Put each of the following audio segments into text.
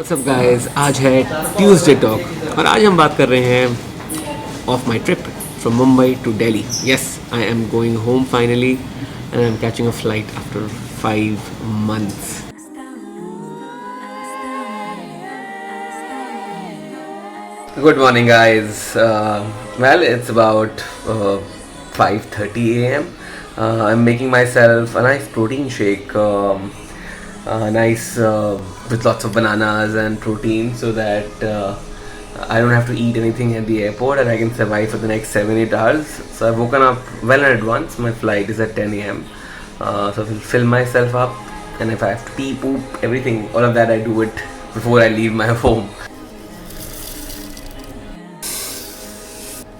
What's up guys, आज है Tuesday talk और आज हम बात कर रहे हैं of my trip from Mumbai to Delhi. Yes, I am going home finally and I am catching a flight after 5 months. Good morning guys. Well, it's about 5:30 a.m. I'm making myself a nice protein shake. Nice with lots of bananas and protein so that I don't have to eat anything at the airport and I can survive for the next 7-8 hours. So I've woken up well in advance. My flight is at 10 a.m. So I'll fill myself up, and if I have to pee, poop, everything, all of that I do it before I leave my home.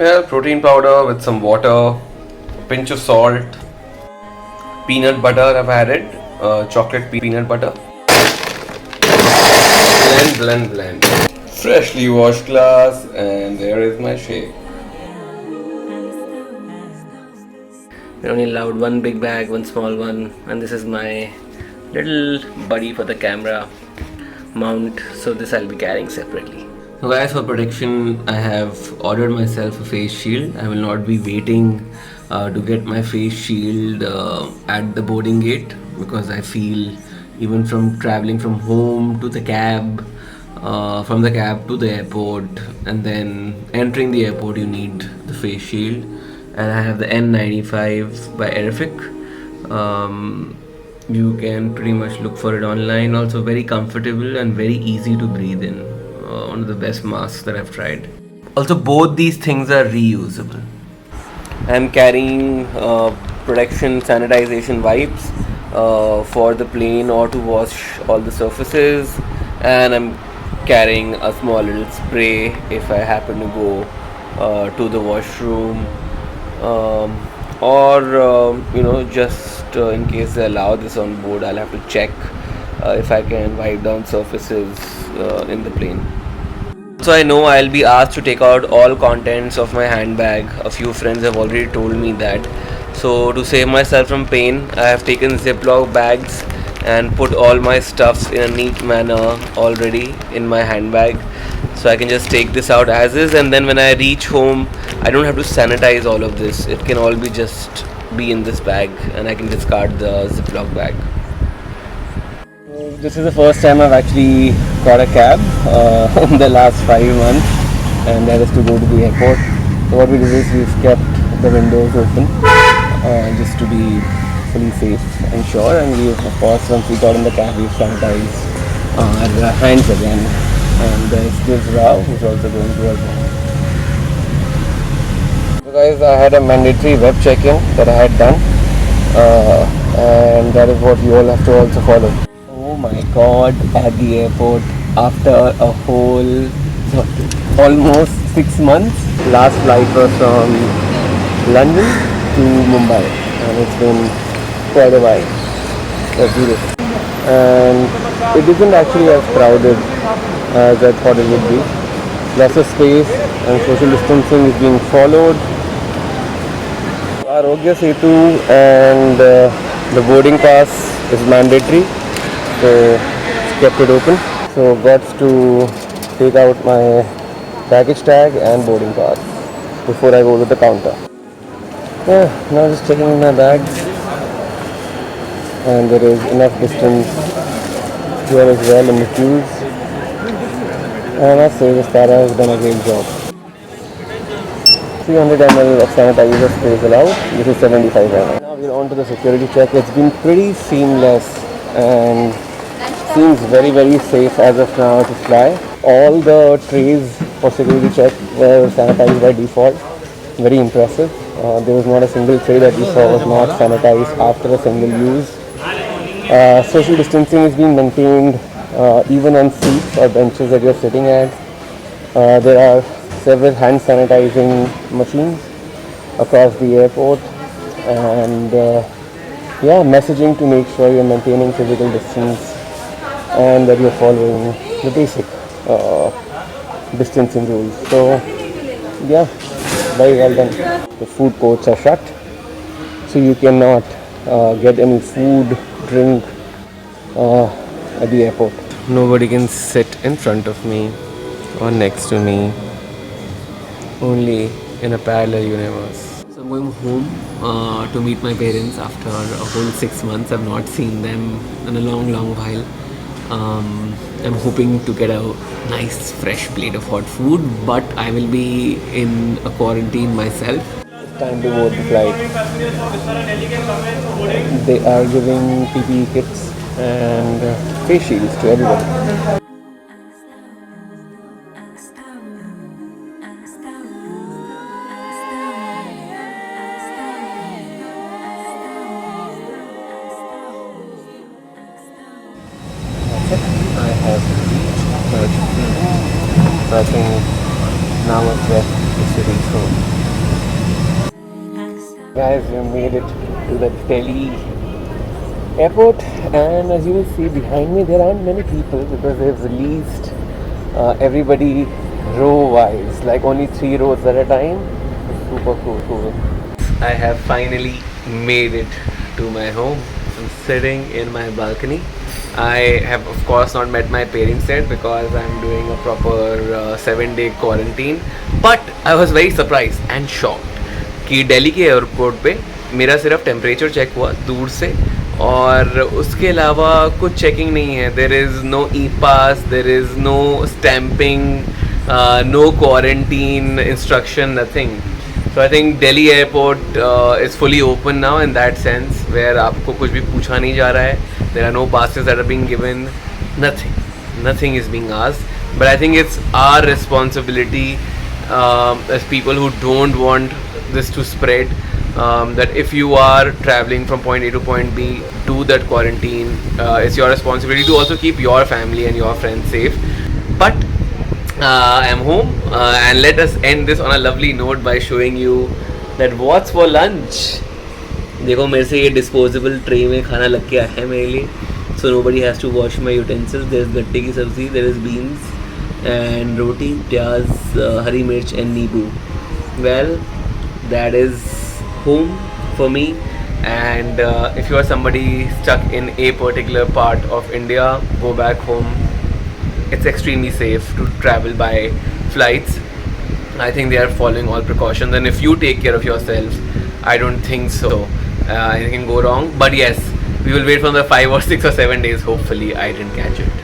Well, protein powder with some water, a pinch of salt, peanut butter I've added, chocolate peanut butter. Blend. Freshly washed glass, and there is my shake. We're only allowed one big bag, one small one, and this is my little buddy for the camera mount, so this I'll be carrying separately. So guys, for protection, I have ordered myself a face shield. I will not be waiting to get my face shield at the boarding gate, because I feel even from traveling from home to the cab, from the cab to the airport, and then entering the airport, you need the face shield. And I have the N95 by Aerific. You can pretty much look for it online. Also very comfortable and very easy to breathe in. One of the best masks that I've tried. Also, both these things are reusable. I'm carrying protection sanitization wipes for the plane or to wash all the surfaces, and I'm carrying a small little spray if I happen to go to the washroom, or just in case they allow this on board, I'll have to check if I can wipe down surfaces in the plane. So I know I'll be asked to take out all contents of my handbag. A few friends have already told me that. So to save myself from pain, I have taken Ziploc bags and put all my stuffs in a neat manner already in my handbag. So I can just take this out as is, and then when I reach home, I don't have to sanitize all of this. It can all be in this bag, and I can discard the Ziploc bag. This is the first time I've actually got a cab in the last 5 months, and that is to go to the airport. So what we did is we've kept the windows open just to be fully safe and sure, and we've, of course, once we got in the cab, we've sanitized our hands again. And there's Divya, who's also going to work. So guys, I had a mandatory web check-in that I had done, and that is what you all have to also follow. Oh my god, at the airport after a whole almost 6 months. Last flight was from London to Mumbai, and it's been quite a while. Let's do this. And it isn't actually as crowded as I thought it would be. Lots of space and social distancing is being followed. Arogya Setu and the boarding pass is mandatory, so kept it open. So got to take out my baggage tag and boarding pass before I go to the counter. Yeah, now just checking my bags, and there is enough distance here as well in the queues, and I say the Tara has done a great job. 300 ml of sanitizer spray is allowed. This is 75 ml. Now we're on to the security check. It's been pretty seamless and seems very safe as of now to fly. All the trays for security check were sanitized by default. Very impressive. There was not a single tray that we saw was not sanitized after a single use. Social distancing is being maintained even on seats or benches that you're sitting at. There are several hand sanitizing machines across the airport, and messaging to make sure you're maintaining physical distance and that you're following the basic distancing rules. So yeah, very well done. The food courts are shut, so you cannot get any food, drink at the airport. Nobody can sit in front of me or next to me, only in a parallel universe. So I'm going home to meet my parents after a whole 6 months. I've not seen them in a long while. I'm hoping to get a nice fresh plate of hot food, but I will be in a quarantine myself. It's time to board the flight. They are giving PPE kits and face shields to everybody. I have reached my destination. So I think now it's left is to reach home. Guys, we made it to the Delhi airport, and as you will see behind me, there aren't many people because they've released everybody row-wise, like only 3 rows at a time. Super cool. I have finally made it to my home. I'm sitting in my balcony. I have of course not met my parents yet because I'm doing a proper 7-day quarantine. But I was very surprised and shocked कि दिल्ली के airport पे मेरा सिर्फ temperature check हुआ दूर से और उसके अलावा कुछ चेकिंग नहीं है. There is no E pass, there is no stamping, no quarantine instruction, nothing. So I think Delhi airport is fully open now in that sense, where आपको कुछ भी पूछा नहीं जा रहा है. There are no passes that are being given. Nothing is being asked. But I think it's our responsibility as people who don't want this to spread, that if you are traveling from point A to point B, do that quarantine. It's your responsibility to also keep your family and your friends safe. But I'm home, and let us end this on a lovely note by showing you that what's for lunch. देखो मेरे से ये disposable tray में खाना लग के आया है मेरे लिए, so nobody has to wash my utensils. There is गट्टे की सब्जी, there is beans and रोटी, प्याज, हरी मिर्च and नींबू. Well, that is home for me. And if you are somebody stuck in a particular part of India, go back home. It's extremely safe to travel by flights. I think they are following all precautions, and if you take care of yourself, I don't think so anything can go wrong. But yes, we will wait for the 5 or 6 or 7 days. Hopefully I didn't catch it.